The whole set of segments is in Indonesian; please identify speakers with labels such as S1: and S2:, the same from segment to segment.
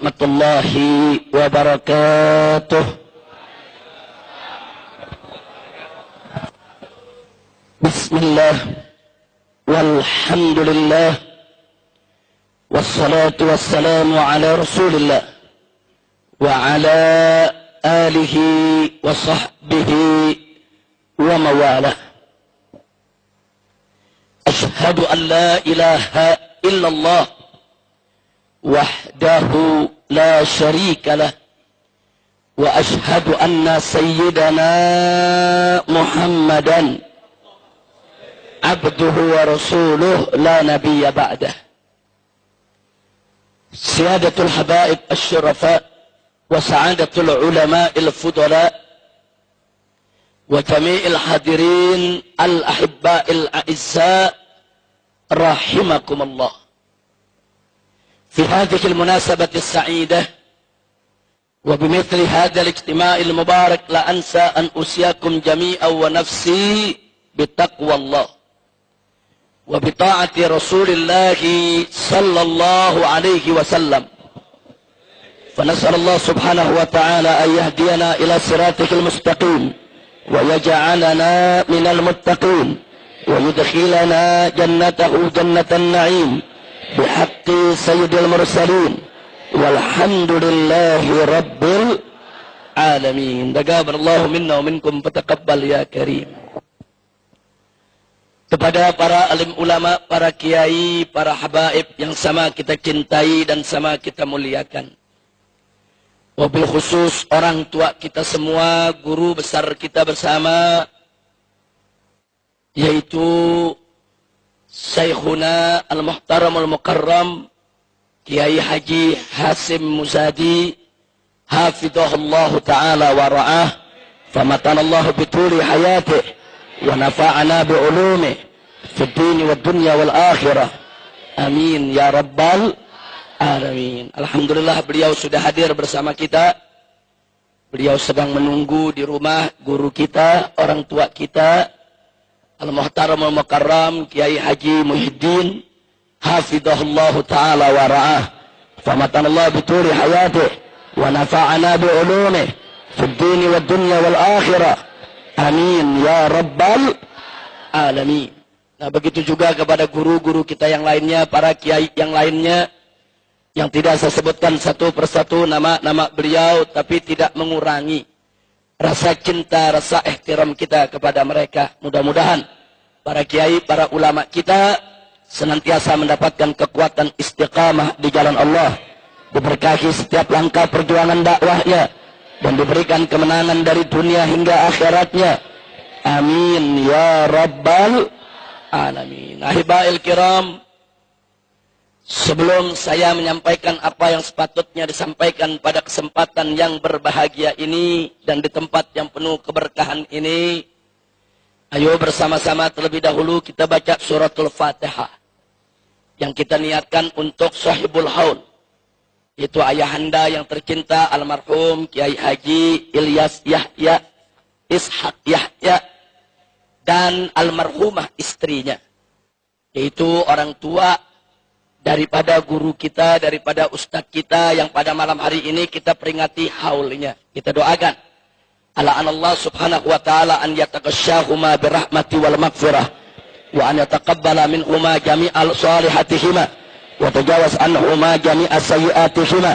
S1: warahmatullahi wabarakatuh. Bismillah walhamdulillah wassalatu wassalamu ala rasulillah wa ala alihi wa sahbihi wa mawalah. Ashhadu an la ilaha illallah wahdahu la syarika lah wa ashhadu anna sayyidana Muhammadan abduhu wa rasuluh la nabiyya ba'dah. Siyadatul habaib asy-syurafa wa sa'adatul ulama'il fudala wa jami'il hadirin al-ahibba'il a'izza rahimakumullah. في هذه المناسبة السعيدة وبمثل هذا الاجتماع المبارك لا أنسى أن أوصيكم جميعا ونفسي بتقوى الله وبطاعة رسول الله صلى الله عليه وسلم. فنسأل الله سبحانه وتعالى أن يهدينا إلى صراطه المستقيم ويجعلنا من المتقين ويدخلنا جنته جنة النعيم بحق سيد المرسلين والحمد لله رب العالمين. تقبل الله منا ومنكم فتقبل يا كريم. Kepada para alim ulama, para kiai, para habaib yang sama kita cintai dan sama kita muliakan. Wabil khusus orang tua kita semua, guru besar kita bersama, yaitu Syekhuna al-Muhtaram al-Mukarram Kiai Haji Hasim Muzadi hafidhahullahu ta'ala wa ra'ah, famatanallahu bituli hayatih wa nafa'ana bi'ulumih fid dini wad dunya wal akhirah, amin ya rabbal alamin. Alhamdulillah beliau sudah hadir bersama kita. Beliau sedang menunggu di rumah guru kita, orang tua kita, Al-Muhtaram Al-Mukarram Kiai Haji Muhyiddin hafidhahullahu ta'ala wa ra'ah, famatanallahu bituli hayatih wa nafa'ana bi'ulumih fid dini wad dunya wal akhirah, amin ya rabbal alamin. Nah, begitu juga kepada guru-guru kita yang lainnya, para kiai yang lainnya yang tidak saya sebutkan satu persatu nama-nama beliau, tapi tidak mengurangi rasa cinta, rasa ihtiram kita kepada mereka. Mudah-mudahan para kiai, para ulama kita senantiasa mendapatkan kekuatan istiqamah di jalan Allah, diberkahi setiap langkah perjuangan dakwahnya, dan diberikan kemenangan dari dunia hingga akhiratnya, amin ya rabbal alamin. Ahibail kiram, sebelum saya menyampaikan apa yang sepatutnya disampaikan pada kesempatan yang berbahagia ini dan di tempat yang penuh keberkahan ini, ayo bersama-sama terlebih dahulu kita baca suratul Fatihah yang kita niatkan untuk sahibul haul, yaitu ayahanda yang tercinta almarhum Kiai Haji Ilyas Yahya Ishak Yahya dan almarhumah istrinya, yaitu orang tua daripada guru kita, daripada ustadz kita yang pada malam hari ini kita peringati haulnya. Kita doakan ala Allah subhanahu wa ta'ala an yataqasyahuma birahmati wal maghfirah wa an yataqabbala minhuma jami'al salihatihima wa tajawaz anhuma jami'as sayyiatihima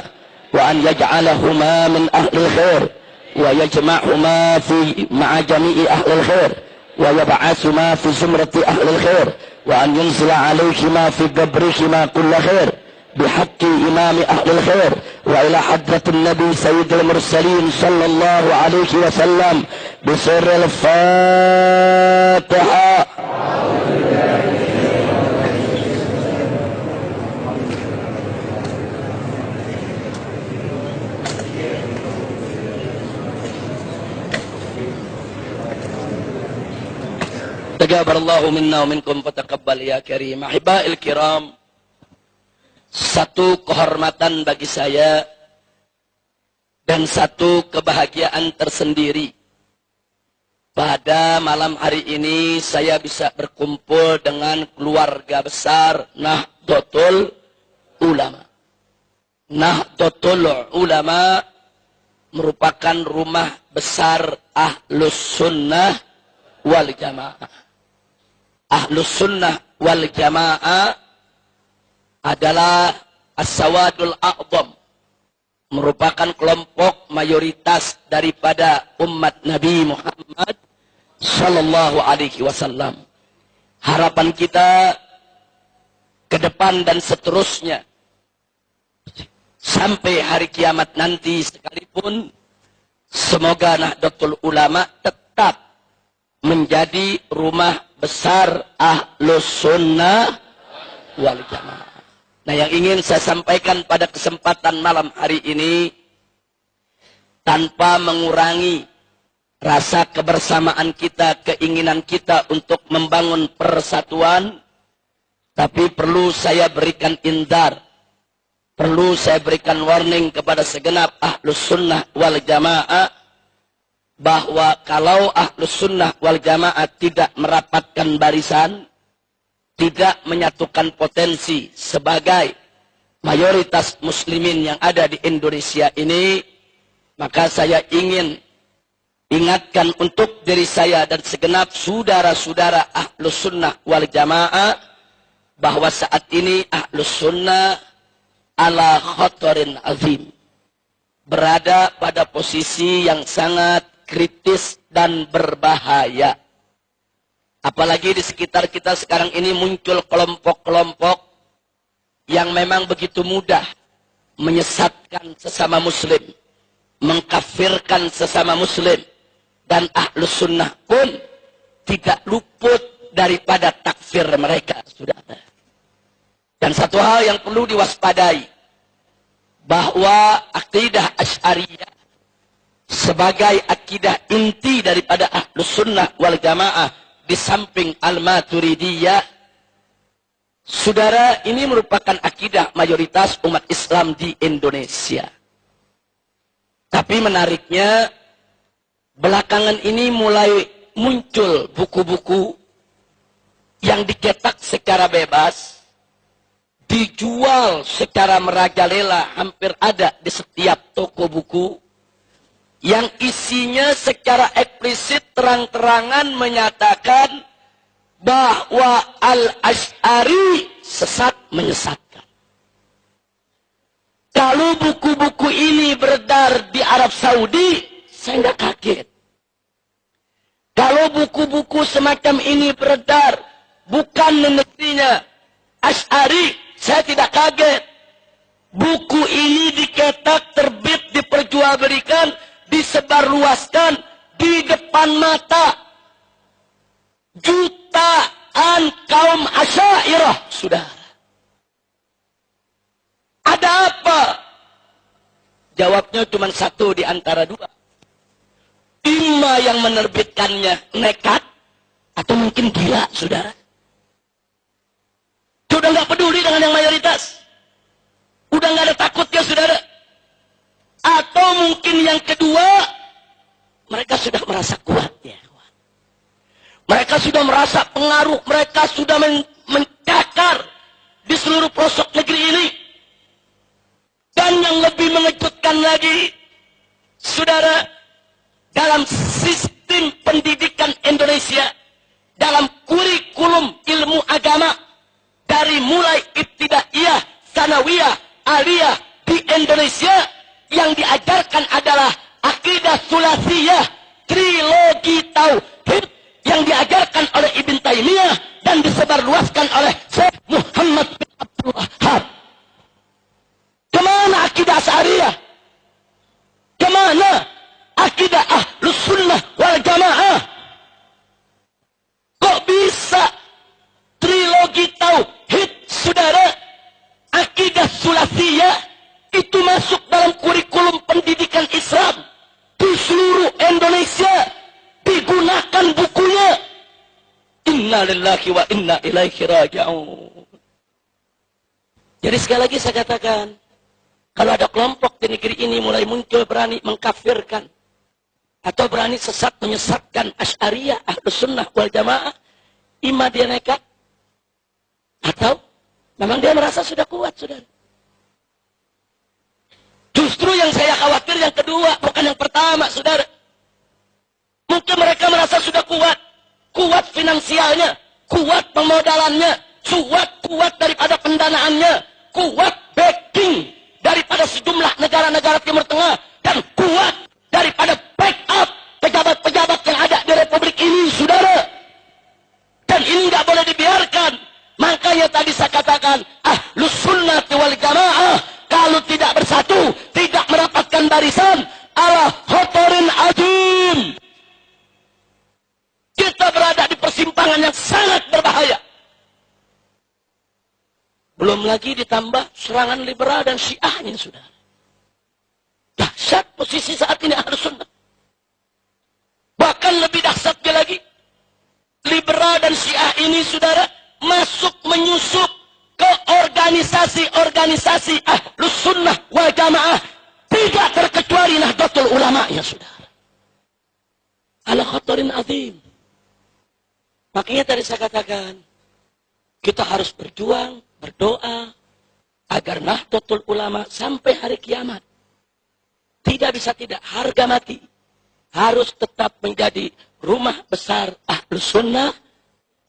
S1: wa an yaj'alahuma min ahli khair wa yajma'huma fi ma'a jami'i ahli khair wa yab'athuma fi zumrati ahli khair wa an yunzila alaihima fi qabrihima kulla khair bihaqqi imami ahli khair wa ila hadratin nabi sayyidil mursalin sallallahu alaihi wasallam bisirril Fatihah. Taqabbalallahu minna wa minkum fataqabbal ya karim. Ahibail kiram, satu kehormatan bagi saya dan satu kebahagiaan tersendiri. Pada malam hari ini saya bisa berkumpul dengan keluarga besar Nahdlatul Ulama. Nahdlatul Ulama merupakan rumah besar Ahlus Sunnah wal Jamaah. Ahlus Sunnah wal Jamaah adalah as-sawadul a'zam, merupakan kelompok mayoritas daripada umat Nabi Muhammad sallallahu alaihi wasallam. Harapan kita ke depan dan seterusnya sampai hari kiamat nanti sekalipun, semoga Nahdlatul Ulama tetap menjadi rumah besar Ahlus Sunnah wal Jamaah. Nah, yang ingin saya sampaikan pada kesempatan malam hari ini, tanpa mengurangi rasa kebersamaan kita, keinginan kita untuk membangun persatuan, tapi perlu saya berikan indar, perlu saya berikan warning kepada segenap Ahlus Sunnah wal Jamaah, bahwa kalau Ahlus Sunnah wal Jamaah tidak merapatkan barisan, tidak menyatukan potensi sebagai mayoritas muslimin yang ada di Indonesia ini, maka saya ingin ingatkan untuk diri saya dan segenap saudara-saudara Ahlus Sunnah wal Jamaah, bahwa saat ini Ahlus Sunnah ala khatarin azim, berada pada posisi yang sangat kritis dan berbahaya. Apalagi di sekitar kita sekarang ini muncul kelompok-kelompok yang memang begitu mudah menyesatkan sesama muslim, mengkafirkan sesama muslim, dan Ahlus Sunnah pun tidak luput daripada takfir mereka, saudara. Dan satu hal yang perlu diwaspadai, bahwa akidah Asy'ariyah sebagai akidah inti daripada Ahlus Sunnah wal Jamaah di samping Al-Maturidiyah, saudara, ini merupakan akidah mayoritas umat Islam di Indonesia. Tapi menariknya, belakangan ini mulai muncul buku-buku yang dicetak secara bebas, dijual secara merajalela, hampir ada di setiap toko buku, yang isinya secara eksplisit terang-terangan menyatakan bahwa Al-Asy'ari sesat menyesatkan. Kalau buku-buku ini beredar di Arab Saudi, saya nggak kaget. Kalau buku-buku semacam ini beredar bukan di negerinya Asy'ari, saya tidak kaget. Buku ini diketak, terbit, diperjualbelikan, disebarluaskan di depan mata jutaan kaum Asy'ariyah, saudara. Ada apa? Jawabnya cuma satu di antara dua. Imma yang menerbitkannya nekat, atau mungkin gila, saudara. Sudah nggak peduli dengan yang mayoritas. Udah nggak ada takutnya, saudara. Atau mungkin yang kedua, mereka sudah merasa kuat, ya. Mereka sudah merasa pengaruh, mereka sudah mencakar di seluruh pelosok negeri ini. Dan yang lebih mengejutkan lagi, saudara, dalam sistem pendidikan Indonesia, dalam kurikulum ilmu agama, dari mulai ibtidaiyah, sanawiyah, aliyah di Indonesia, yang diajarkan adalah akidah sulasiyah, trilogi tauhid, yang diajarkan oleh Ibn Taimiyah dan disebarluaskan oleh Syekh Muhammad bin Abdul Wahhab. Kemana akidah Asy'ariyah? Kemana akidah Ahlus Sunnah wal Jamaah? Kok bisa trilogi tauhid, saudara, akidah sulasiyah itu masuk dalam kurikulum pendidikan Islam di seluruh Indonesia, digunakan bukunya? Inna lillahi wa inna ilaihi raji'un. Jadi sekali lagi saya katakan, kalau ada kelompok di negeri ini mulai muncul berani mengkafirkan atau berani sesat menyesatkan Asy'ariyah, Ahlus Sunnah wal Jamaah, imma dia nekat atau memang dia merasa sudah kuat, saudara. kedua, bukan yang pertama, saudara. Mungkin mereka merasa sudah kuat. Kuat finansialnya, kuat pemodalannya, kuat daripada pendanaannya, kuat backing daripada sejumlah negara-negara Timur Tengah, dan kuat daripada backup pejabat-pejabat yang ada di Republik ini, saudara. Dan ini nggak boleh dibiarkan. Makanya tadi saya katakan, Ahlus Sunnah wal Jamaah kalau tidak bersatu, tidak merapatkan barisan, ala khotorin azim. Kita berada di persimpangan yang sangat berbahaya. Belum lagi ditambah serangan liberal dan syiahnya, saudara. Dahsyat posisi saat ini Ahlus Sunnah. Bahkan lebih dahsyatnya lagi, liberal dan syiah ini, saudara, masuk menyusup ke organisasi-organisasi Ahlus Sunnah wal Jamaah, tidak terkecuali Nahdlatul Ulama, ya saudara. Ala khatarin azim. Makanya tadi saya katakan, kita harus berjuang, berdoa agar Nahdlatul Ulama sampai hari kiamat tidak bisa tidak, harga mati harus tetap menjadi rumah besar Ahlus Sunnah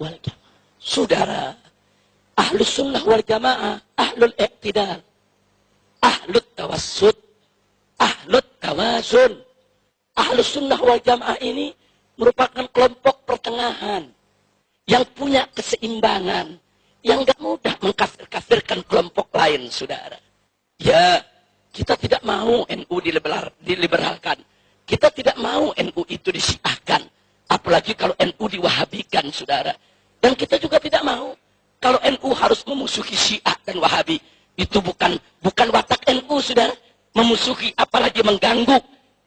S1: wal Jamaah. Saudara, Ahlus Sunnah wal Jamaah, Ahlul Iqtidal, Ahlut Tawassud, Ahlut Tawazun. Ahlus Sunnah wal Jamaah ini merupakan kelompok pertengahan yang punya keseimbangan, yang gak mudah mengkafir-kafirkan kelompok lain, saudara. Ya, kita tidak mau NU diliberalkan. Kita tidak mau NU itu disiahkan. Apalagi kalau NU diwahabikan, saudara. Dan kita juga tidak mau kalau NU harus memusuhi Syiah dan Wahabi. Itu bukan watak NU, saudara. Memusuhi, apalagi mengganggu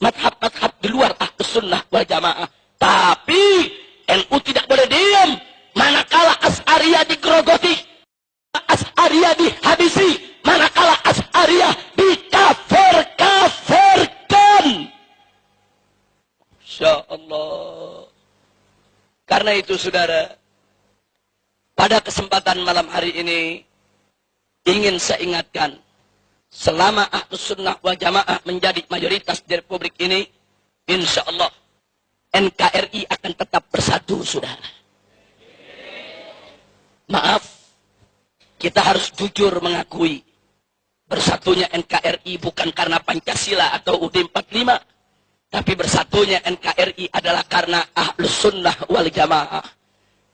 S1: madhab-madhab di luar Ahlus Sunnah wal Jamaah. Tapi NU tidak boleh diam manakala Asy'ariyah digerogoti, Asy'ariyah dihabisi, manakala Asy'ariyah dikafir-kafirkan. Insya Allah. Karena itu, saudara, pada kesempatan malam hari ini ingin saya ingatkan, selama Ahlus Sunnah wal Jamaah menjadi mayoritas di Republik ini, insya Allah NKRI akan tetap bersatu, saudara. Maaf, kita harus jujur mengakui, bersatunya NKRI bukan karena Pancasila atau UUD 45, tapi bersatunya NKRI adalah karena Ahlus Sunnah wal Jamaah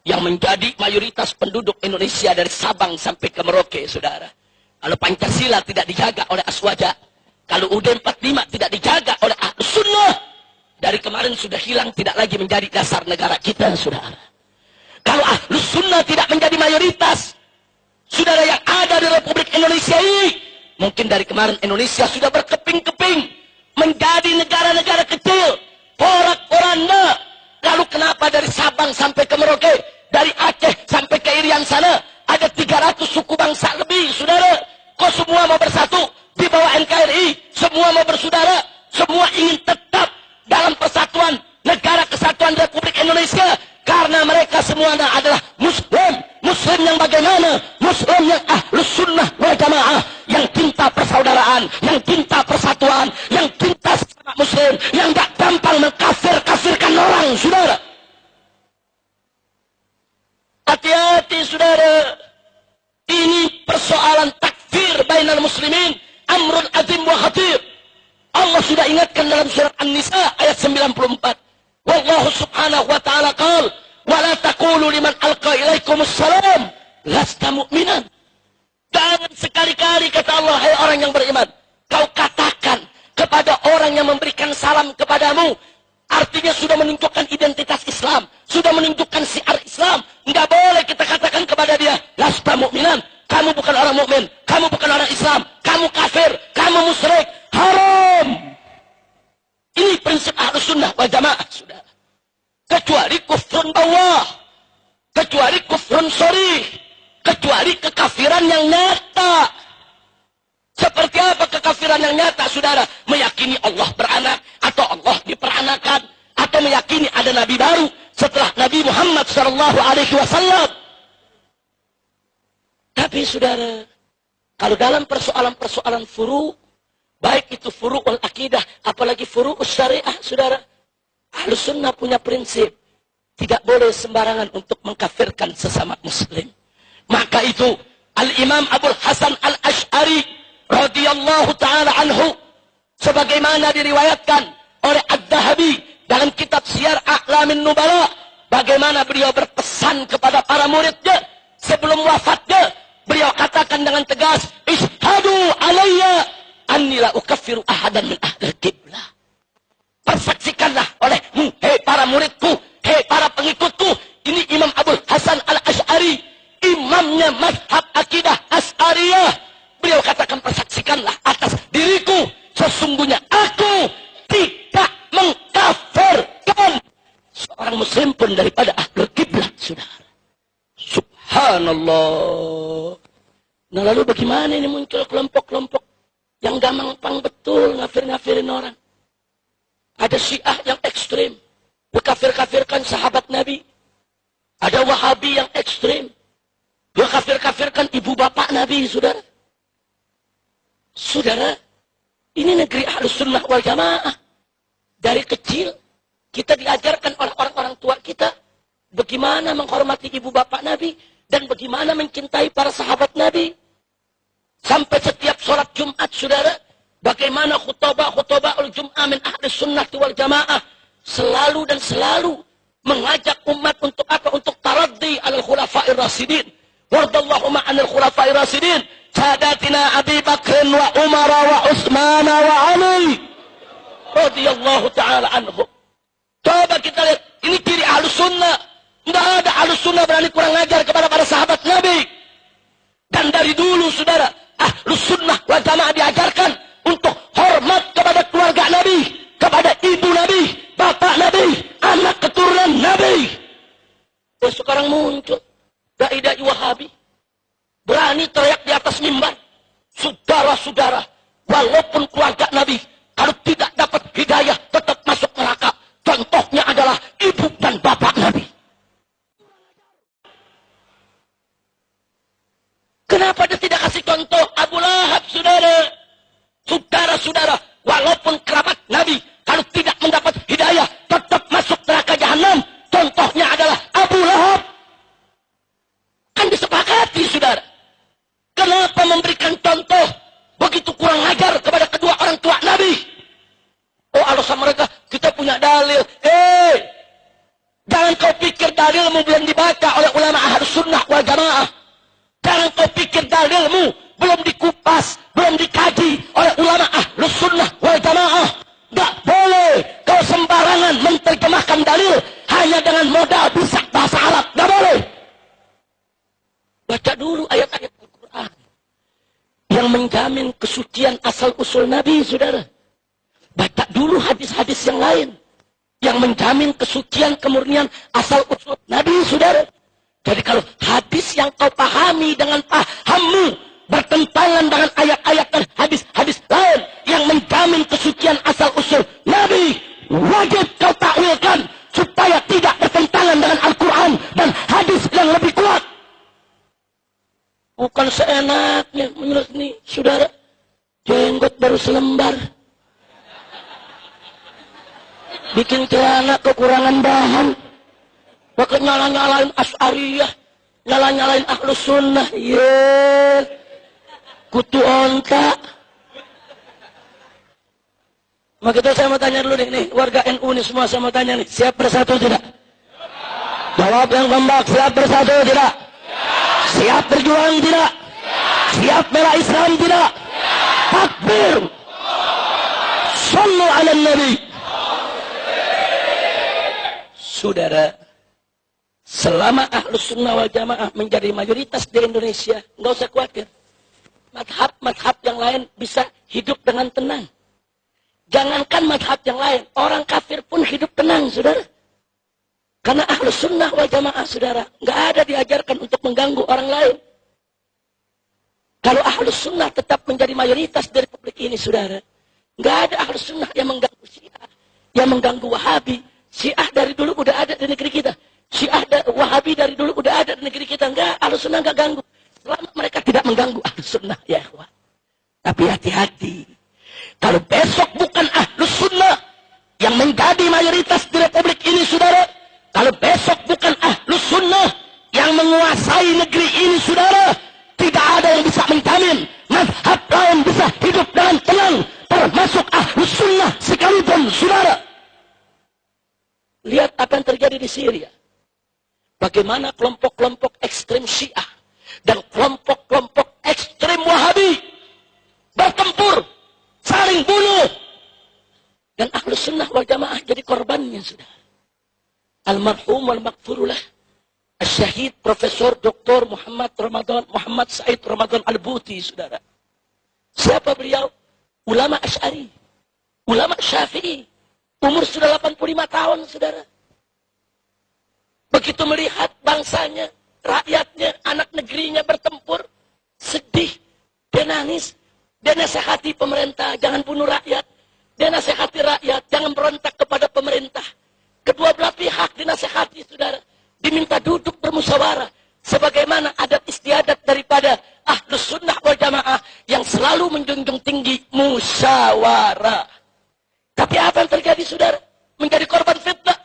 S1: yang menjadi mayoritas penduduk Indonesia dari Sabang sampai ke Merauke, saudara. Kalau Pancasila tidak dijaga oleh Aswaja, kalau UUD 45 tidak dijaga oleh Ahlus Sunnah, dari kemarin sudah hilang, tidak lagi menjadi dasar negara kita, saudara. Kalau Ahlus Sunnah tidak menjadi mayoritas, saudara, yang ada di Republik Indonesia ini, mungkin dari kemarin Indonesia sudah berkeping-keping menjadi negara-negara kecil, porak-poranda. Lalu kenapa dari Sabang sampai ke Merauke, dari Aceh sampai ke Irian sana, ada 300 suku bangsa lebih, saudara. Kok semua mau bersatu di bawah NKRI? Semua mau bersaudara, semua ingin tetap dalam persatuan negara kesatuan Republik Indonesia. Karena mereka semua adalah Muslim. Muslim yang bagaimana? Muslim yang Ahlus Sunnah wal Jamaah, yang cinta persaudaraan, yang cinta persatuan, yang cinta sesama Muslim, yang gak gampang mengkafir-kafirkan orang, saudara. Hati-hati, saudara. Ini persoalan takfir bainal muslimin, amrun azim wa khatir. Allah sudah ingatkan dalam surat An-Nisa ayat 94. Wallahu subhanahu wa ta'ala qal, wa la taqulu liman alqa ilaikumus salam lasta mu'minan. Jangan sekali-kali, kata Allah, hai orang yang beriman, kau katakan kepada orang yang memberikan salam kepadamu, artinya sudah menunjukkan identitas Islam, sudah menunjukkan syiar Islam. Enggak boleh kita katakan kepada dia, lasta mu'minan, kamu bukan orang mukmin, kamu bukan orang Islam, kamu kafir, kamu musyrik, haram. Ini prinsip Ahlus Sunnah wal Jamaah, saudara. Kecuali kufrun bawah, kecuali kufrun sharih, kecuali kekafiran yang nyata. Seperti apa kekafiran yang nyata, saudara? Meyakini Allah beranak, atau Allah diperanakan, atau meyakini ada Nabi baru setelah Nabi Muhammad SAW. Tapi, saudara, kalau dalam persoalan-persoalan furu, baik itu furu'ul akidah, akidah, apalagi furu'us syariah, saudara. Ahlus sunnah punya prinsip, tidak boleh sembarangan untuk mengkafirkan sesama muslim. Maka itu Al-Imam Abul Hasan Al-Asy'ari radhiyallahu ta'ala anhu, sebagaimana diriwayatkan oleh Ad-Dahabi dalam kitab Siyar A'lamin Nubala, bagaimana beliau berpesan kepada para muridnya sebelum wafatnya. Beliau katakan dengan tegas, "Ishhadu alayya anni la ukaffiru ahadan min ahlil qiblah." Persaksikanlah olehmu, hei para muridku, hei para pengikutku. Ini Imam Abul Hasan Al-Asy'ari, imamnya mazhab akidah Asy'ariyah. Beliau katakan, persaksikanlah atas diriku, sesungguhnya aku tidak mengkafirkan seorang muslim pun daripada ahlul qiblah, saudara. Subhanallah. Nah lalu bagaimana ini muncul kelompok-kelompok yang gampang betul ngafir-ngafirin orang. Ada Syiah yang ekstrim, mengkafir-kafirkan sahabat Nabi. Ada Wahabi yang ekstrim, mengkafir-kafirkan ibu bapak Nabi, saudara. Saudara, ini negeri Ahlus Sunnah wal Jamaah. Dari kecil kita diajarkan oleh orang-orang tua kita bagaimana menghormati ibu bapak Nabi dan bagaimana mencintai para sahabat Nabi. Sampai setiap sholat Jumat, saudara, bagaimana khutbah al-Jum'ah min Ahlus Sunnah wal Jamaah selalu dan selalu mengajak umat untuk apa? Untuk taraddi alal khulafa'ir rasidin. Wardallahu ma'anil khulafa'ir rasidin. Sadatina Abi Bakr wa Umar wa Utsman wa Ali radhiyallahu ta'ala anhum. Coba kita lihat, ini ciri Ahlus Sunnah. Tidak ada Ahlus Sunnah berani kurang ajar kepada para sahabat Nabi. Dan dari dulu, saudara, Ahlus Sunnah wal Jamaah diajarkan untuk hormat kepada keluarga Nabi, kepada ibu Nabi, bapak Nabi, anak keturunan Nabi. Dan sekarang muncul dai-dai Wahabi berani teriak di atas mimbar, saudara-saudara, walaupun keluarga Nabi kalau tidak dapat hidayah tetap masuk neraka. Contohnya adalah ibu dan bapak Nabi. Kenapa dia tidak kasih contoh Abu Lahab, saudara? Saudara-saudara, walaupun kerabat Nabi, kalau tidak mendapat hidayah, tetap masuk neraka jahanam. Contohnya adalah Abu Lahab. Kan disepakati, saudara. Kenapa memberikan contoh begitu kurang ajar kepada kedua orang tua Nabi? Oh, alasan mereka, kita punya dalil. Jangan kau pikir dalilmu belum dibaca oleh ulama Ahlus Sunnah wal Jamaah. Jangan kau pikir dalilmu belum dikupas, belum dikaji oleh ulama Ahlus Sunnah wal Jamaah. Gak boleh kau sembarangan menerjemahkan dalil hanya dengan modal bisa bahasa Arab. Gak boleh. Baca dulu ayat-ayat Al-Quran yang menjamin kesucian asal-usul Nabi, saudara. Baca dulu hadis-hadis yang lain yang menjamin kesucian kemurnian asal-usul Nabi, saudara. Jadi kalau hadis yang kau pahami dengan pahammu bertentangan dengan ayat-ayat dan hadis-hadis lain yang menjamin kesucian asal-usul Nabi, wajib kau takwilkan supaya tidak bertentangan dengan Al-Quran dan hadis yang lebih kuat. Bukan seenaknya menurut ini, saudara. Jenggot baru selembar, bikin celana kekurangan bahan, pakai nyala-nyalain Asy'ariyah, nyala-nyalain Ahlus Sunnah. Kutu onta. Maka itu saya mau tanya dulu nih, warga NU nih semua, saya mau tanya nih, siap bersatu tidak? Jawab yang kompak, siap bersatu tidak? Siap berjuang tidak? Siap bela Islam tidak? Takbir. Shallu ala Nabi. Saudara, selama Ahlus Sunnah wal Jamaah menjadi mayoritas di Indonesia, nggak usah khawatir. Madhab-madhab yang lain bisa hidup dengan tenang. Jangankan madhab yang lain, orang kafir pun hidup tenang, saudara. Karena Ahlus Sunnah wal Jamaah, saudara, nggak ada diajarkan untuk mengganggu orang lain. Kalau Ahlus Sunnah tetap menjadi mayoritas di Republik ini, saudara, nggak ada Ahlus Sunnah yang mengganggu Syiah, yang mengganggu Wahabi. Syiah dari dulu udah ada di negeri kita. Wahabi dari dulu udah ada di negeri kita. Enggak, Ahlus Sunnah nggak ganggu. Selama mereka tidak mengganggu Ahlus Sunnah, ya ikhwan. Tapi hati-hati. Kalau besok bukan mayoritas di Republik ini, saudara, kalau besok bukan Ahlus Sunnah yang menguasai negeri ini, saudara, tidak ada yang bisa menjamin mazhab lain bisa hidup dengan tenang, termasuk Ahlus Sunnah sekalipun, saudara. Lihat apa yang terjadi di Syria. Bagaimana kelompok-kelompok ekstrem Syiah dan kelompok-kelompok ekstrem Wahabi bertempur, saling bunuh. Dan Ahlus Sunnah wal Jamaah jadi korbannya, saudara. Almarhum wal maghfurullah Syahid Profesor Dr. Muhammad Said Ramadan Al-Buti, saudara. Siapa beliau? Ulama Asy'ari, ulama Syafi'i. Umur sudah 85 tahun, saudara. Begitu melihat bangsanya, rakyatnya, anak negerinya bertempur, sedih, dia nangis, dia nasihati pemerintah, jangan bunuh rakyat. Dia nasihati rakyat, jangan berontak kepada pemerintah. Kedua belah pihak dinasihati, saudara. Diminta duduk bermusyawarah. Sebagaimana adat istiadat daripada Ahlus Sunnah wal Jamaah yang selalu menjunjung tinggi musyawarah. Tapi apa yang terjadi, saudara? Menjadi korban fitnah.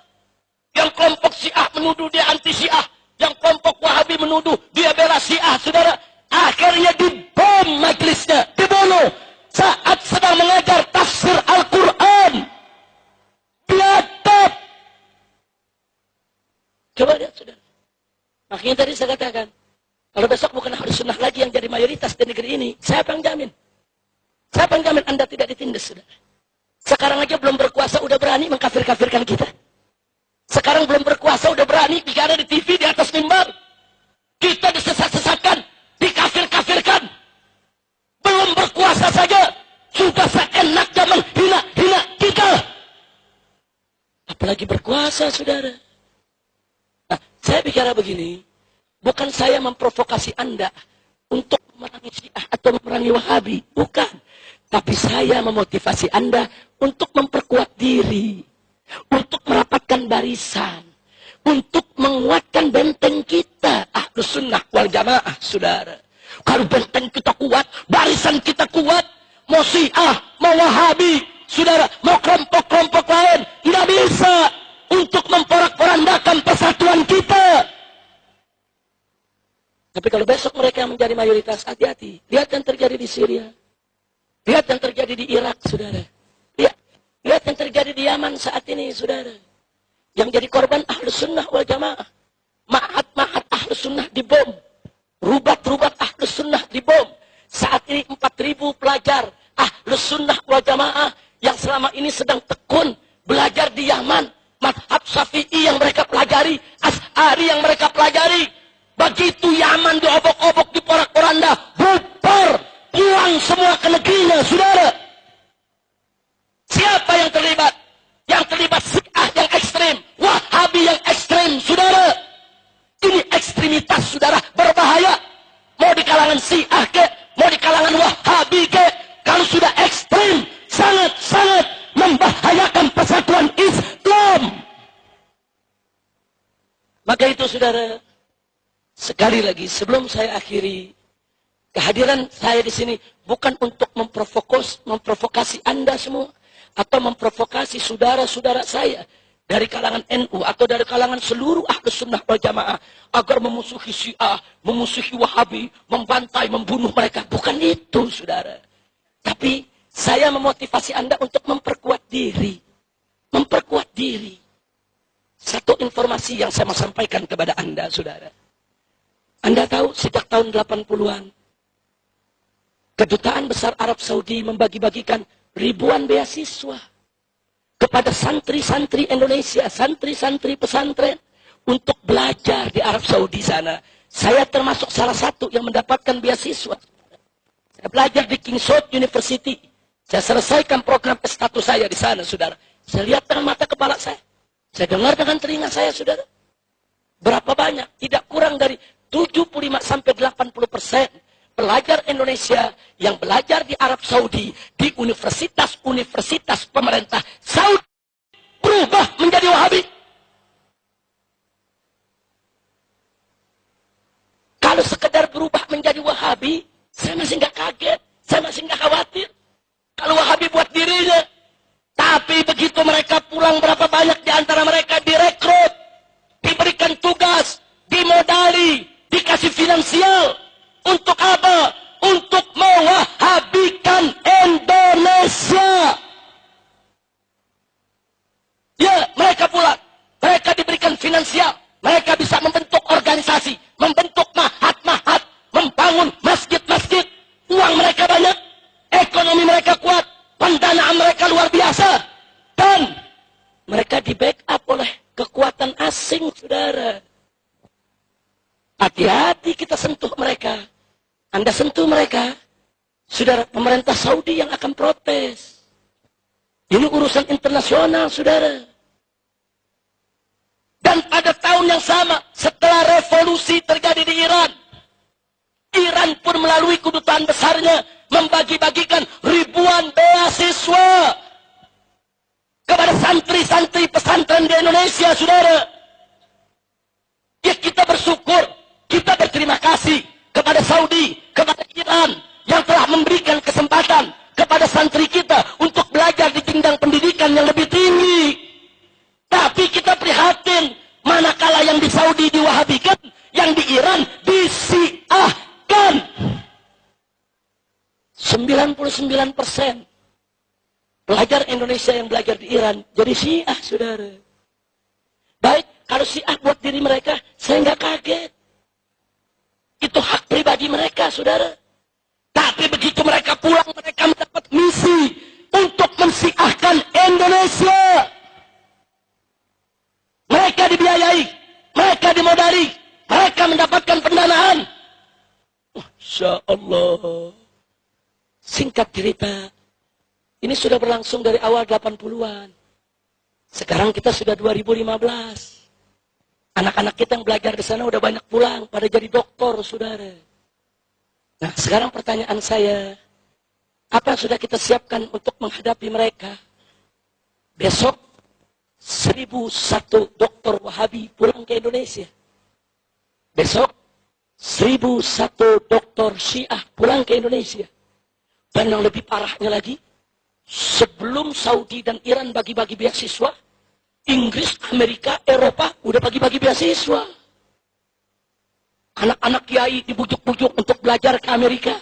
S1: Yang kelompok Syiah menuduh dia anti Syiah. Yang kelompok Wahabi menuduh dia bela Syiah, saudara. Akhirnya dibom majelisnya, dibunuh. Saat sedang mengajar tafsir Al-Quran. Biadab. Coba lihat, saudara. Makanya tadi saya katakan, kalau besok bukan Ahlus Sunnah lagi yang jadi mayoritas di negeri ini, siapa yang jamin? Siapa yang jamin Anda tidak ditindas, saudara? Sekarang aja belum berkuasa, udah berani mengkafir-kafirkan kita. Sekarang belum berkuasa, udah berani bicara di TV, di atas mimbar. Kita disesat-sesatkan, dikafir-kafirkan. Belum berkuasa saja, sudah seenaknya menghina-hina kita. Apalagi berkuasa, saudara. Nah, saya bicara begini, bukan saya memprovokasi Anda untuk memerangi Syiah atau memerangi Wahabi. Bukan. Tapi saya memotivasi Anda untuk memperkuat diri. Untuk merapatkan barisan. Untuk menguatkan benteng kita. Ahlus Sunnah wal Jamaah, saudara. Kalau benteng kita kuat, barisan kita kuat, mau Syiah, mau Wahabi, saudara, mau kelompok-kelompok lain, tidak bisa untuk memporak-porandakan persatuan kita. Tapi kalau besok mereka yang menjadi mayoritas, hati-hati. Lihat yang terjadi di Syria. Lihat yang terjadi di Irak, saudara. Lihat yang terjadi di Yaman saat ini, saudara. Yang jadi korban Ahlus Sunnah wal Jamaah. Ma'had Ahlus Sunnah dibom. Rubat-rubat Ahlus Sunnah dibom. Saat ini 4.000 pelajar Ahlus Sunnah wal Jamaah yang selama ini sedang tekun belajar di Yaman. Madhab Syafi'i yang mereka pelajari, Asy'ari yang mereka pelajari. Begitu Yaman diobok-obok, diporak-poranda, bubar, pulang semua ke negerinya, saudara. Siapa yang terlibat? Yang terlibat Syiah yang ekstrem, Wahabi yang ekstrem, saudara. Ini ekstremitas, saudara, berbahaya. Mau di kalangan Syiah ke, mau di kalangan Wahabi ke, kalau sudah ekstrem, sangat-sangat membahayakan persatuan Islam. Maka itu, saudara, sekali lagi sebelum saya akhiri, kehadiran saya di sini bukan untuk memprovokasi Anda semua atau memprovokasi saudara-saudara saya dari kalangan NU atau dari kalangan seluruh Ahlus Sunnah wal Jamaah agar memusuhi Syiah, memusuhi Wahabi, membantai, membunuh mereka. Bukan itu, saudara. Tapi saya memotivasi Anda untuk memperkuat diri. Memperkuat diri. Satu informasi yang saya mau sampaikan kepada Anda, saudara. Anda tahu sejak tahun 80-an, Kedutaan Besar Arab Saudi membagi-bagikan ribuan beasiswa kepada santri-santri Indonesia, santri-santri pesantren untuk belajar di Arab Saudi sana. Saya termasuk salah satu yang mendapatkan beasiswa. Saya belajar di King's Road University. Saya selesaikan program S1 saya di sana, saudara. Saya lihat dengan mata kepala saya. Saya dengar dengan telinga saya, saudara. Berapa banyak? Tidak kurang dari 75-80% pelajar Indonesia yang belajar di Arab Saudi, di universitas-universitas pemerintah Saudi, berubah menjadi Wahabi. Kalau sekedar berubah menjadi Wahabi, saya masih nggak kaget, saya masih nggak khawatir. Kalau Wahabi buat dirinya, tapi begitu mereka pulang berapa banyak finansial. Mereka bisa membentuk organisasi, membentuk mahat-mahat, membangun masjid-masjid. Uang mereka banyak, ekonomi mereka kuat, pendanaan mereka luar biasa. Dan mereka di backup oleh kekuatan asing, saudara. Hati-hati kita sentuh mereka. Anda sentuh mereka, saudara, pemerintah Saudi yang akan protes. Ini urusan internasional, saudara. Dan pada tahun yang sama, setelah revolusi terjadi di Iran, Iran pun melalui kedutaan besarnya membagi-bagikan ribuan beasiswa kepada santri-santri pesantren di Indonesia, saudara. Ya, kita bersyukur, kita berterima kasih kepada Saudi, kepada Iran yang telah memberikan kesempatan kepada santri kita untuk belajar di jenjang pendidikan yang lebih tinggi. Tapi kita prihatin, manakala yang di Saudi diwahabikan, yang di Iran disiahkan. 99% pelajar Indonesia yang belajar di Iran jadi Syiah, saudara. Baik, kalau Syiah buat diri mereka, saya nggak kaget. Itu hak pribadi mereka, saudara. Tapi begitu mereka pulang, mereka mendapat misi untuk mensyiahkan Indonesia. Mereka dibiayai, mereka dimodali, mereka mendapatkan pendanaan. Masya Allah. Singkat cerita, ini sudah berlangsung dari awal 80-an. Sekarang kita sudah 2015. Anak-anak kita yang belajar di sana udah banyak pulang, pada jadi doktor, saudara. Nah, sekarang pertanyaan saya, apa yang sudah kita siapkan untuk menghadapi mereka? Besok, 1001 dokter Wahabi pulang ke Indonesia. Besok, 1001 dokter Syiah pulang ke Indonesia. Dan yang lebih parahnya lagi, sebelum Saudi dan Iran bagi-bagi beasiswa, Inggris, Amerika, Eropa udah bagi-bagi beasiswa. Anak-anak kiai dibujuk-bujuk untuk belajar ke Amerika,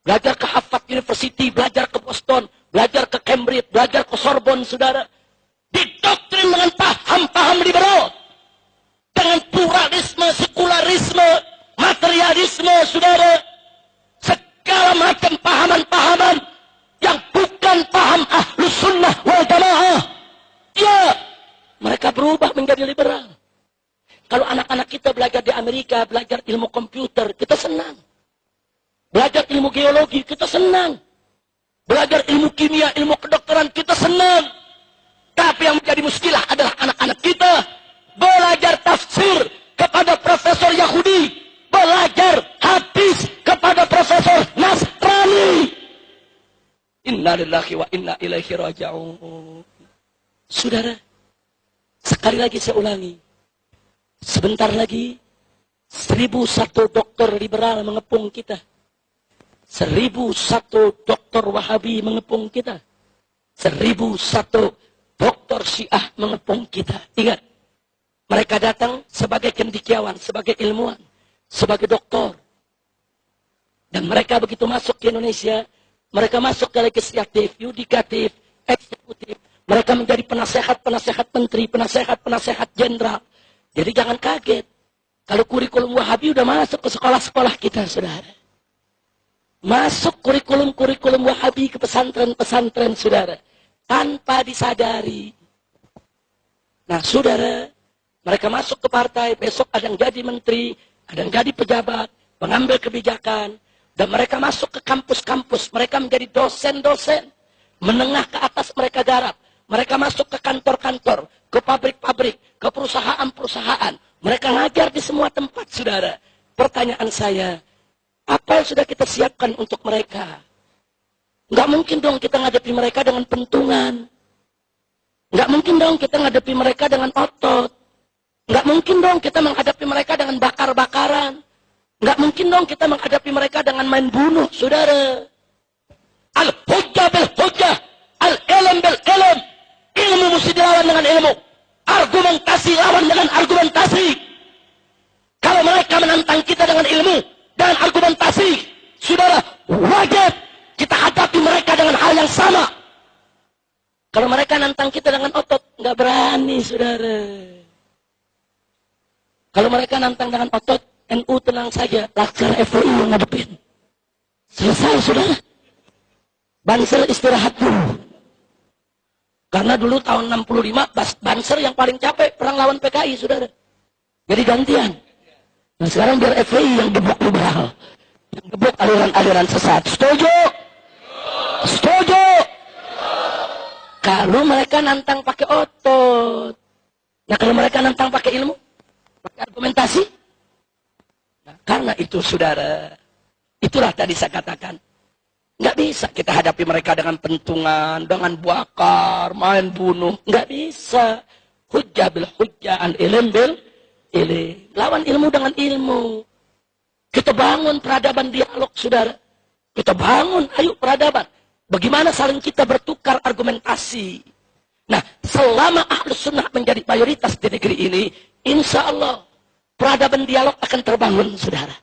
S1: belajar ke Harvard University, belajar ke Boston, belajar ke Cambridge, belajar ke Sorbonne, saudara. Didoktrin dengan paham-paham liberal, dengan pluralisme, sekularisme, materialisme, saudara. Segala macam pahaman-pahaman yang bukan paham Ahlus Sunnah wal Jamaah. Ya, mereka berubah menjadi liberal. Kalau anak-anak kita belajar di Amerika, belajar ilmu komputer, kita senang. Belajar ilmu geologi, kita senang. Belajar ilmu kimia, ilmu kedokteran, kita senang. Tapi yang menjadi muskilah adalah anak-anak kita belajar tafsir kepada profesor Yahudi, belajar hadis kepada profesor Nasrani. Inna lillahi wa inna ilaihi raji'un. Saudara, sekali lagi saya ulangi. Sebentar lagi 1001 dokter liberal mengepung kita. 1001 dokter Wahabi mengepung kita. 1001 dokter Syiah mengepung kita. Ingat, mereka datang sebagai cendekiawan, sebagai ilmuwan, sebagai dokter. Dan mereka begitu masuk ke Indonesia, mereka masuk ke legislatif, yudikatif, eksekutif. Mereka menjadi penasehat-penasehat menteri, penasehat-penasehat jenderal. Jadi jangan kaget. Kalau kurikulum Wahabi udah masuk ke sekolah-sekolah kita, saudara. Masuk kurikulum-kurikulum Wahabi ke pesantren-pesantren, saudara. Tanpa disadari. Nah, saudara, mereka masuk ke partai, besok ada yang jadi menteri, ada yang jadi pejabat, pengambil kebijakan. Dan mereka masuk ke kampus-kampus, mereka menjadi dosen-dosen. Menengah ke atas mereka garap. Mereka masuk ke kantor-kantor, ke pabrik-pabrik, ke perusahaan-perusahaan. Mereka ngajar di semua tempat, saudara. Pertanyaan saya, apa yang sudah kita siapkan untuk mereka? Nggak mungkin dong kita ngadepi mereka dengan pentungan. Nggak mungkin dong kita ngadepi mereka dengan otot. Nggak mungkin dong kita menghadapi mereka dengan bakar-bakaran. Nggak mungkin dong kita menghadapi mereka dengan main bunuh, saudara. Al-hujjah bil-hujjah, al-ilm bil-ilm. Ilmu mesti dilawan dengan ilmu. Argumentasi lawan dengan argumentasi. Kalau mereka menantang kita dengan ilmu dan argumentasi, saudara, wajib kita hadapi mereka dengan hal yang sama. Kalau mereka nantang kita dengan otot, nggak berani, saudara. Kalau mereka nantang dengan otot, NU tenang saja, Laskar FPI yang ngadepin. Selesai, saudara. Banser istirahat dulu. Karena dulu tahun 65, Banser yang paling capek perang lawan PKI, saudara. Jadi gantian. Nah sekarang biar FPI yang gebuk liberal. Yang gebuk aliran-aliran sesat. Setuju? Setuju? Kalau mereka nantang pakai otot. Nah kalau mereka nantang pakai ilmu, pakai argumentasi. Nah, karena itu saudara, itulah tadi saya katakan. Nggak bisa kita hadapi mereka dengan pentungan, dengan bakar, main bunuh. Nggak bisa. Hujjah bil hujjah, an ilm bil ilm. Lawan ilmu dengan ilmu. Kita bangun peradaban dialog, saudara. Kita bangun, ayo peradaban. Bagaimana saling kita bertukar argumentasi. Nah, selama Ahlus Sunnah menjadi mayoritas di negeri ini, insya Allah peradaban dialog akan terbangun, saudara.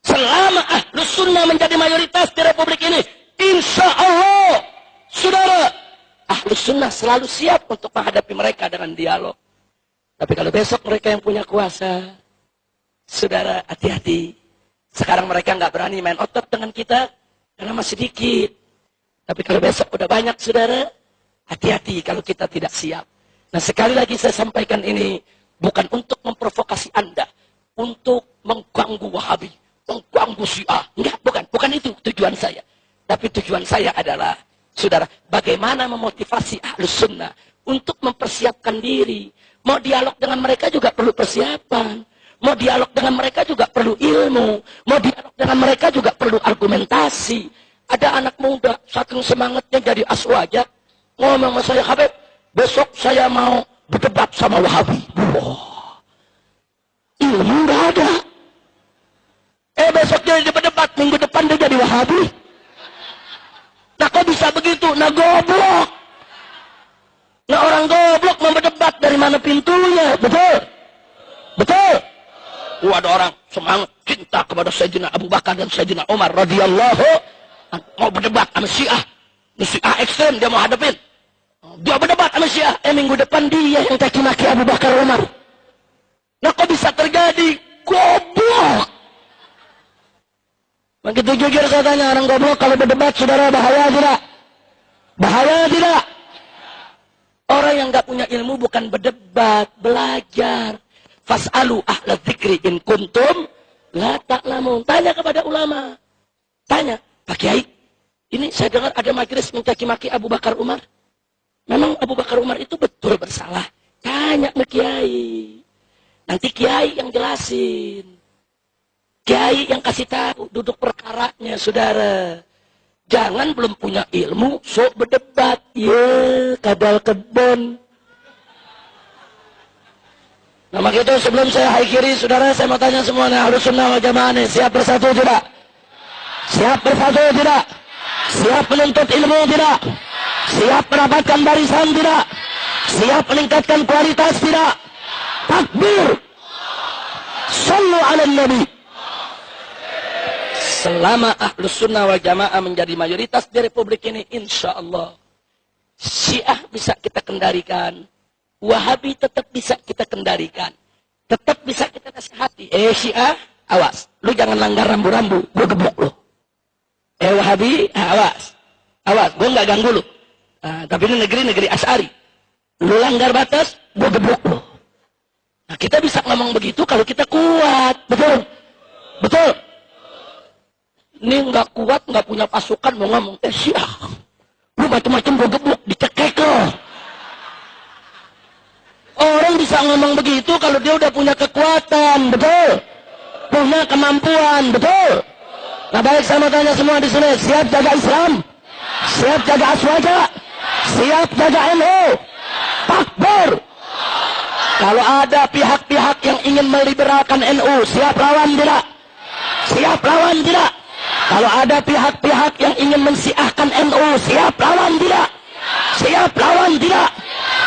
S1: Selama Ahlus Sunnah menjadi mayoritas di Republik ini, insya Allah, saudara, Ahlus Sunnah selalu siap untuk menghadapi mereka dengan dialog. Tapi kalau besok mereka yang punya kuasa, saudara, hati-hati. Sekarang mereka nggak berani main otot dengan kita, karena masih dikit. Tapi kalau besok udah banyak, saudara, hati-hati kalau kita tidak siap. Nah, sekali lagi saya sampaikan ini, bukan untuk memprovokasi Anda, untuk mengganggu Wahabi, mengganggu Syiah. Enggak, bukan itu tujuan saya. Tapi tujuan saya adalah, saudara, bagaimana memotivasi Ahlus Sunnah untuk mempersiapkan diri. Mau dialog dengan mereka juga perlu persiapan. Mau dialog dengan mereka juga perlu ilmu. Mau dialog dengan mereka juga perlu argumentasi. Ada anak muda, saking semangatnya jadi aswaja, ngomong sama saya, Habib, besok saya mau berdebat sama Wahabi. Wah, ilmu nggak ada. Besok dia berdebat, minggu depan dia jadi Wahabi. Nah, kok bisa begitu? Nah, goblok. Nah, orang goblok mau berdebat, dari mana pintunya? Betul? Betul? Ada orang semangat cinta kepada Sayyidina Abu Bakar dan Sayyidina Umar radhiyallahu, mau berdebat sama Syiah. Syiah ekstrem, dia mau hadapin. Dia berdebat sama Syiah. Minggu depan dia yang caci maki Abu Bakar Umar. Nah, kok bisa terjadi? Goblok. Begitu jujur saya tanya, orang goblok kalau berdebat, saudara, bahaya tidak? Bahaya tidak? Orang yang nggak punya ilmu bukan berdebat, belajar. Fas'alu ahla dzikri in kuntum la ta'lamun. Tanya kepada ulama. Tanya, Pak Kiai, ini saya dengar ada majelis mencaci maki Abu Bakar Umar. Memang Abu Bakar Umar itu betul bersalah? Tanya ke Kiai. Nanti Kiai yang jelasin. Kiai yang kasih tahu duduk perkaranya, saudara. Jangan belum punya ilmu, sok berdebat. Ya, kadal kebon. Nah, maka itu sebelum saya haikiri, saudara, saya mau tanya semuanya, Ahlus Sunnah wal Jamaah ini siap bersatu tidak? Siap bersatu tidak? Siap menuntut ilmu tidak? Siap merapatkan barisan tidak? Siap meningkatkan kualitas tidak? Takbir! Sallu ala Nabi. Selama Ahlus Sunnah wal Jamaah menjadi mayoritas di Republik ini, insya Allah Syiah bisa kita kendalikan, Wahabi tetap bisa kita kendalikan, tetap bisa kita nasihati. Syiah, awas, lu jangan langgar rambu-rambu, gue gebuk lu. Wahabi, awas, gue nggak ganggu lu. Tapi ini negeri Asy'ari, lu langgar batas, gue gebuk lu. Nah, kita bisa ngomong begitu kalau kita kuat, betul, betul. Ini nggak kuat, nggak punya pasukan, mau ngomong, Syiah, lu macam-macam gue gebuk, dicekek lo. Orang bisa ngomong begitu kalau dia udah punya kekuatan, betul? Punya kemampuan, betul? Nah, baik, saya mau tanya semua di sini, siap jaga Islam? Siap jaga Aswaja? Siap jaga NU? Takbir! Kalau ada pihak-pihak yang ingin meliberalkan NU, siap lawan tidak? Siap lawan tidak? Kalau ada pihak-pihak yang ingin mensiahkan NU, siap lawan tidak? Siap lawan tidak?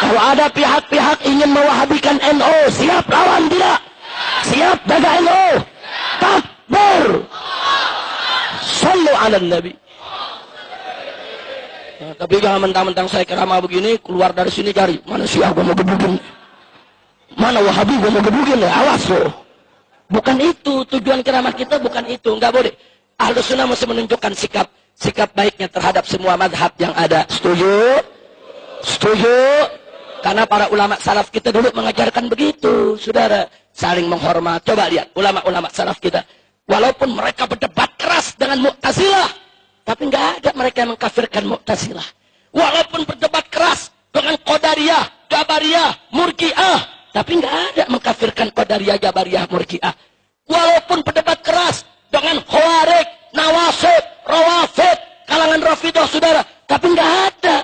S1: Kalau ada pihak-pihak ingin mewahabikan NU, siap lawan tidak? Siap jaga NU? Takbir! Sallu ala Nabi. Nah, tapi jangan mentang-mentang saya ceramah begini, keluar dari sini cari mana Syiah, gue mau gebukin. Mana Wahabi gua mau gebugin ya, awas lo. Bukan itu tujuan keramat kita, bukan itu, nggak boleh. Ahlus Sunnah mesti menunjukkan sikap baiknya terhadap semua madhab yang ada. Setuju? Setuju? Karena para ulama salaf kita dulu mengajarkan begitu, saudara. Saling menghormat. Coba lihat ulama-ulama salaf kita. Walaupun mereka berdebat keras dengan Mu'tazilah, tapi nggak ada mereka yang mengkafirkan Mu'tazilah. Walaupun berdebat keras dengan Qadariyah, Jabariyah, Murji'ah, tapi nggak ada mengkafirkan Qadariyah, Jabariyah, Murji'ah. Walaupun berdebat keras dengan Khawarij, Nawasib, Rawafid, kalangan Rafidah, saudara, tapi nggak ada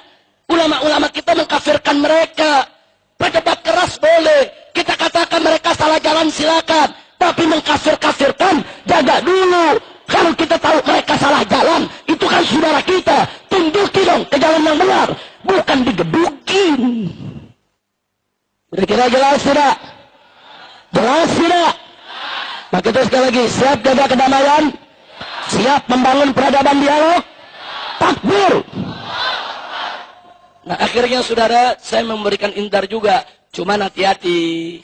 S1: ulama-ulama kita mengkafirkan mereka. Berdebat keras boleh, kita katakan mereka salah jalan silakan, tapi mengkafir-kafirkan jaga dulu. Kalau kita tahu mereka salah jalan, itu kan saudara kita, tunjuki dong ke jalan yang benar, bukan digebukin. Kira-kira jelas tidak? Jelas tidak? Maka itu sekali lagi, siap jaga kedamaian, siap membangun peradaban dialog, takbir. Nah akhirnya saudara, saya memberikan indar juga, cuman hati-hati.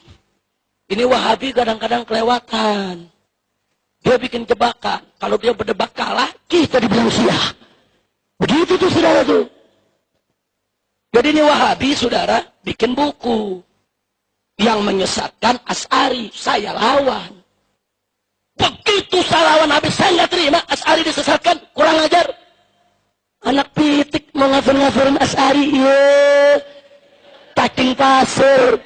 S1: Ini Wahabi kadang-kadang kelewatan. Dia bikin jebakan. Kalau dia berdebat kalah, kita dibilang Syiah. Begitu tuh saudara tuh. Jadi ini Wahabi saudara bikin buku yang menyesatkan Asy'ari. Saya lawan. Begitu saya lawan habis, saya nggak terima Asy'ari disesatkan. Kurang ajar. Anak pitik mau ngafir-ngafirin Asy'ari. Iya. Cacing pasir.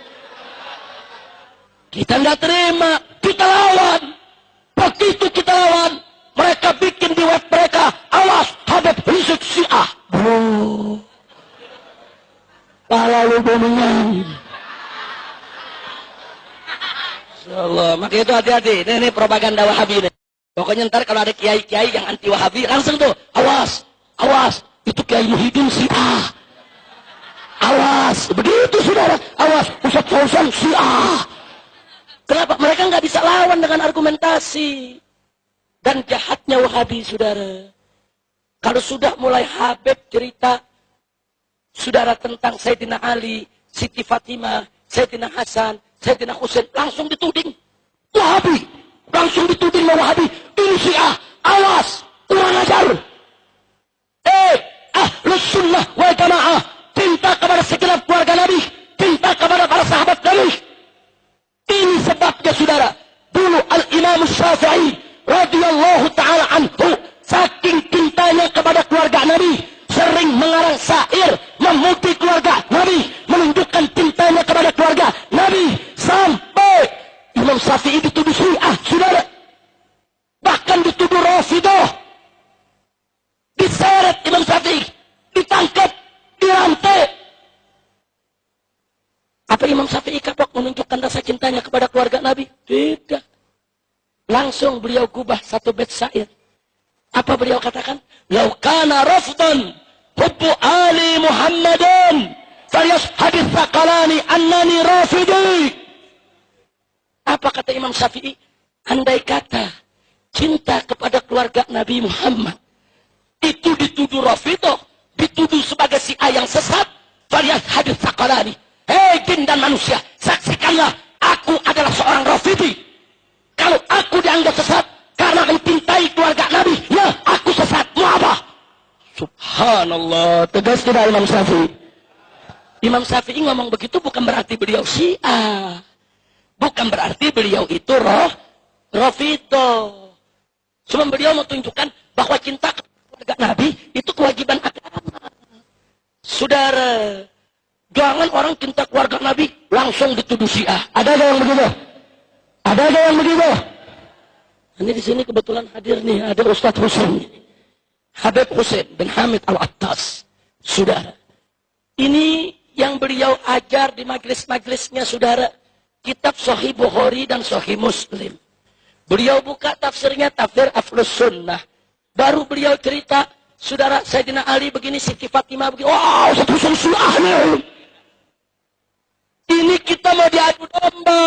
S1: Kita nggak terima. Kita lawan. Begitu kita lawan, mereka bikin di web mereka, awas Habib Rizik Syiah. Bro, pala lu bomenyan. Insyaallah, makanya itu hati-hati. Ini propaganda Wahabi nih. Pokoknya ntar kalau ada kiai-kiai yang anti Wahabi, langsung tuh, awas, awas, itu Kiai Muhyiddin Syiah. Awas, begitu saudara, awas, Ustadz Fauzan Syiah. Kenapa? Mereka nggak bisa lawan dengan argumentasi. Dan jahatnya Wahabi, saudara. Kalau sudah mulai Habib cerita, saudara, tentang Sayyidina Ali, Siti Fatimah, Sayyidina Hasan, Sayyidina Husain, langsung dituding. Wahabi. Langsung dituding Wahabi. Ini Syiah. Awas. Kurang ajar. Ahlus Sunnah wal Jamaah. Cinta kepada segenap keluarga Nabi. Cinta kepada para sahabat Nabi. Ini sebabnya saudara, dulu Al-Imam Syafi'i radhiyallahu ta'ala anhu, saking cintanya kepada keluarga Nabi, sering mengarang syair memuji keluarga Nabi, menunjukkan cintanya kepada keluarga Nabi, sampai Imam Syafi'i dituduh Syiah, saudara. Bahkan dituduh Rafidah. Diseret Imam Syafi'i, ditangkap, dirantai. Apa Imam Syafi'i kapok menunjukkan rasa cintanya kepada keluarga Nabi? Tidak. Langsung beliau gubah satu bait syair. Apa beliau katakan? Lau kana rafdan hubbu ali Muhammadin falyashhadits saqalani annani rafidi. Apa kata Imam Syafi'i? Andai kata cinta kepada keluarga Nabi Muhammad itu dituduh Rafidah, dituduh sebagai Syiah yang sesat, falyashhadits saqalani. Hei jin dan manusia, saksikanlah aku adalah seorang Rafidi. Kalau aku dianggap sesat karena mencintai keluarga Nabi, ya aku sesat. Mau apa? Subhanallah, tegas tidak Imam Syafi'i? Imam Syafi'i ngomong begitu bukan berarti beliau Syiah. Bukan berarti beliau itu Rafidah. Cuma beliau mau tunjukkan bahwa cinta kepada keluarga Nabi itu kewajiban agama. Saudara, jangan orang cinta keluarga Nabi langsung dituduh Syiah. Ada yang begitu? Ada yang begitu? Ini di sini kebetulan hadir nih, ada Ustadz Husain, Habib Husain bin Hamid Al-Attas. Saudara, ini yang beliau ajar di majelis-majelisnya, saudara, kitab Sahih Bukhari dan Sahih Muslim. Beliau buka tafsirnya, tafsir Ahlus Sunnah. Baru beliau cerita, saudara, Sayyidina Ali begini, Siti Fatimah begini. Wow, Ustadz Husain Syiah nih. Ini kita mau diadu domba.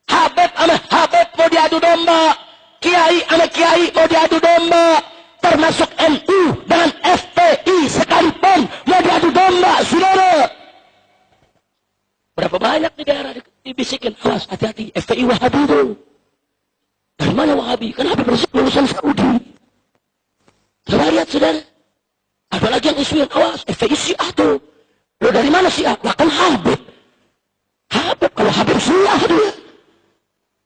S1: Habib sama Habib mau diadu domba. Kiai sama Kiai mau diadu domba. Termasuk NU dengan FPI sekalipun mau diadu domba, saudara. Berapa banyak di daerah bisikin, awas, hati-hati, FPI Wahabi itu. Dari mana Wahabi? Kan Habib Rizik lulusan Saudi. Coba lihat, saudara. Ada lagi yang isuin, awas, FPI Syiah tuh. Lo dari mana Syiah? Lah kan Habib. Habib, kalau Habib Syiah dia.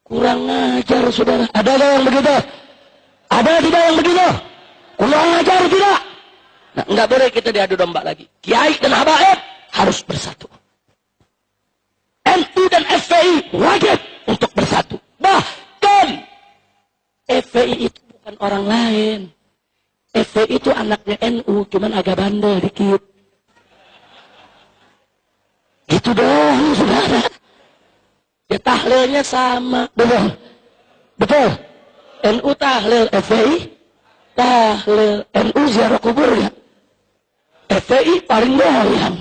S1: Kurang ajar, saudara. Ada gak yang begitu? Ada tidak yang begitu? Kurang ajar tidak? Nah, nggak boleh kita diadu domba lagi. Kiai dan habaib harus bersatu. NU dan FPI wajib untuk bersatu. Bahkan FPI itu bukan orang lain. FPI itu anaknya NU, cuman agak bandel dikit. Itu doang, saudara. Ya tahlilnya sama, betul? Betul? NU tahlil, FPI tahlil. NU ziarah kubur ya. FPI paling doyan.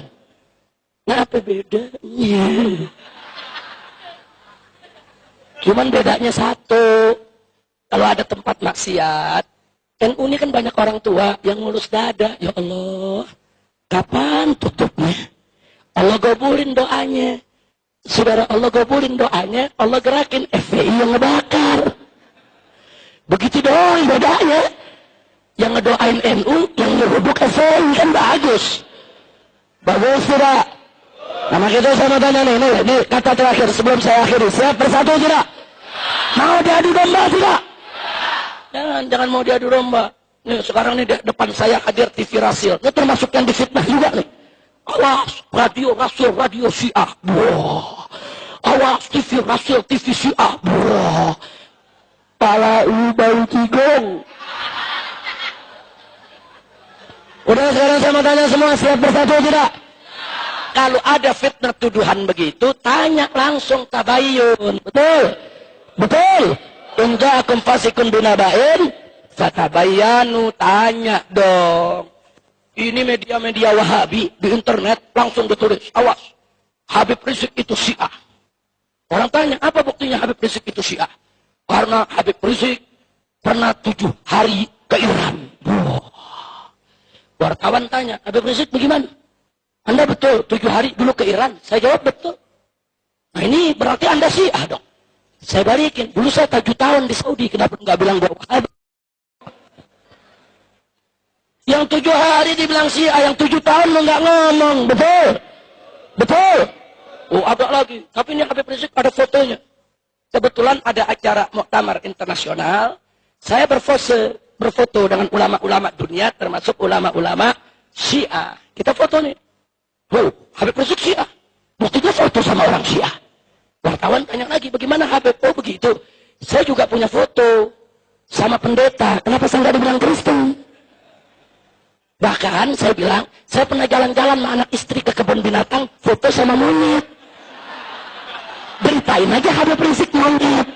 S1: Nah, apa bedanya? Cuman bedanya satu. Kalau ada tempat maksiat, NU ini kan banyak orang tua yang ngurus dada. Ya Allah, kapan tutupnya? Allah gabulin doanya. Saudara, Allah gabulin doanya, Allah gerakin FPI yang ngebakar. Begitu doang bedanya. Yang ngedoain NU, yang ngerubuk FPI kan bagus. Bagus tidak? Nama kita sama tanya nih, ini kata terakhir sebelum saya akhiri. Siap bersatu tidak? Mau diadu domba tidak? Jangan mau diadu domba. Nih sekarang nih depan saya hadir TV Rasil. Ini termasuk yang difitnah juga nih. Awas, radio Syiah. Wah. Awas, TV Rasil, TV Syiah. Wah. Pala bau cigong. Udah sekarang saya mau tanya semua, siap bersatu tidak? Kalau ada fitnah tuduhan begitu, tanya langsung tabayyun. Betul? Betul? In ja'akum fasikun binaba'in, fatabayyanu, tanya dong. Ini media-media Wahabi di internet langsung ditulis, awas, Habib Rizik itu Syiah. Orang tanya, apa buktinya Habib Rizik itu Syiah? Karena Habib Rizik pernah 7 hari ke Iran. Wartawan tanya, Habib Rizik bagaimana? Anda betul 7 hari dulu ke Iran? Saya jawab betul. Nah ini berarti Anda Syiah dong. Saya balikin, dulu saya 7 tahun di Saudi, kenapa nggak bilang bahwa Wahabi? Yang 7 hari dibilang Syiah, yang 7 tahun lo nggak ngomong, betul? Betul? Oh ada lagi, tapi ini Habib Rizik ada fotonya. Kebetulan ada acara Muktamar Internasional, saya berfoto dengan ulama-ulama dunia, termasuk ulama-ulama Syiah. Kita foto nih. Wow, Habib Rizik Syiah. Buktinya foto sama orang Syiah. Wartawan tanya lagi, bagaimana Habib? Oh begitu. Saya juga punya foto sama pendeta. Kenapa saya nggak dibilang Kristen? Bahkan saya bilang, saya pernah jalan-jalan sama anak istri ke kebun binatang, foto sama monyet. Beritain aja Habib Rizik monyet.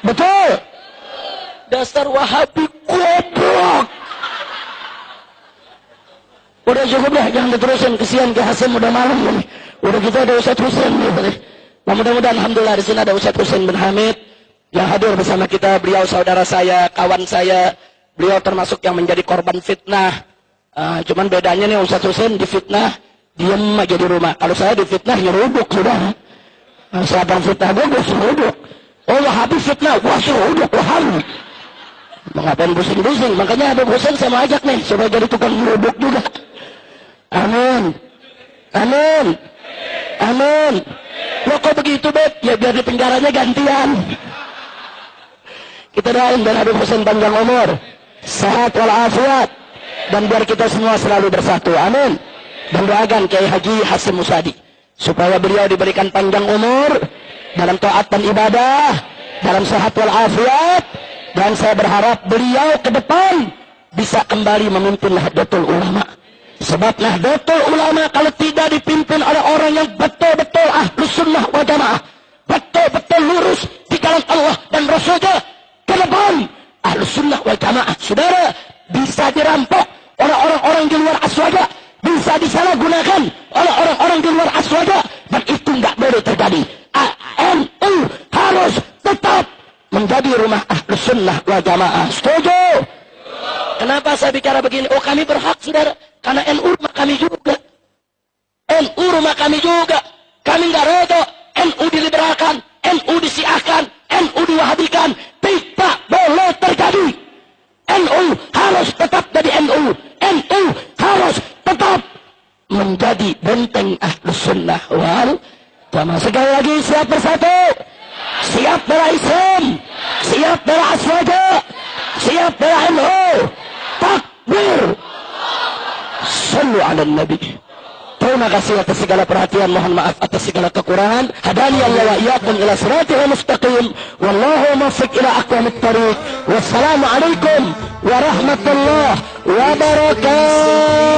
S1: Betul? Dasar Wahabi goblok. Udah cukup dah, jangan diterusin, kesian ke Hasim, udah malam nih. Udah gitu ada Ustaz Husain nih. Nah, mudah-mudahan alhamdulillah di sini ada Ustaz Husain bin Hamid yang hadir bersama kita. Beliau saudara saya, kawan saya. Beliau termasuk yang menjadi korban fitnah. Cuman bedanya nih Ustaz Husain difitnah diem aja di rumah. Kalau saya difitnah nyeruduk sudah. Siapa yang fitnah gue seruduk. Oh Wahabi fitnah, wah seruduk Wahabi. Mengapain pusing-pusing? Makanya Habib Husain saya mau ajak nih supaya jadi tukang nyeruduk juga. Amin. Amin. Amin. Lo kok begitu Beb? Ya biar di penjaranya gantian. Kita doain dan Habib Husain panjang umur, sehat walafiat, dan biar kita semua selalu bersatu. Amin. Dan doakan Kiai Haji Hasim Musadi supaya beliau diberikan panjang umur dalam taat dan ibadah, dalam sehat walafiat, dan saya berharap beliau ke depan bisa kembali memimpin Nahdlatul Ulama. Sebab Nahdlatul Ulama kalau tidak dipimpin oleh orang yang betul-betul Ahlus Sunnah wal Jamaah, betul-betul lurus di jalan Allah dan Rasulnya, ke depan Ahlus Sunnah wal Jamaah, saudara, bisa dirampok oleh orang-orang di luar aswaja, bisa disalahgunakan oleh orang-orang di luar aswaja, dan itu nggak boleh terjadi. NU harus tetap menjadi rumah Ahlus Sunnah wal Jamaah. Setuju? Kenapa saya bicara begini? Oh kami berhak saudara, karena NU rumah kami juga. NU rumah kami juga. Kami nggak reda. NU dilibatkan menjadi benteng Ahlus Sunnah wal Jamaah. Sekali lagi, siap bersatu, siap bela Islam, siap bela Aswaja, siap bela NU. Takbir. Sallu ala Nabi. Terima kasih atas segala perhatian, mohon maaf atas segala kekurangan. Hadani Allah wa iyyakum ila siratal mustaqim. Wallahu muwaffiq ila aqwamit thariq. Wassalamu alaikum warahmatullahi wabarakatuh.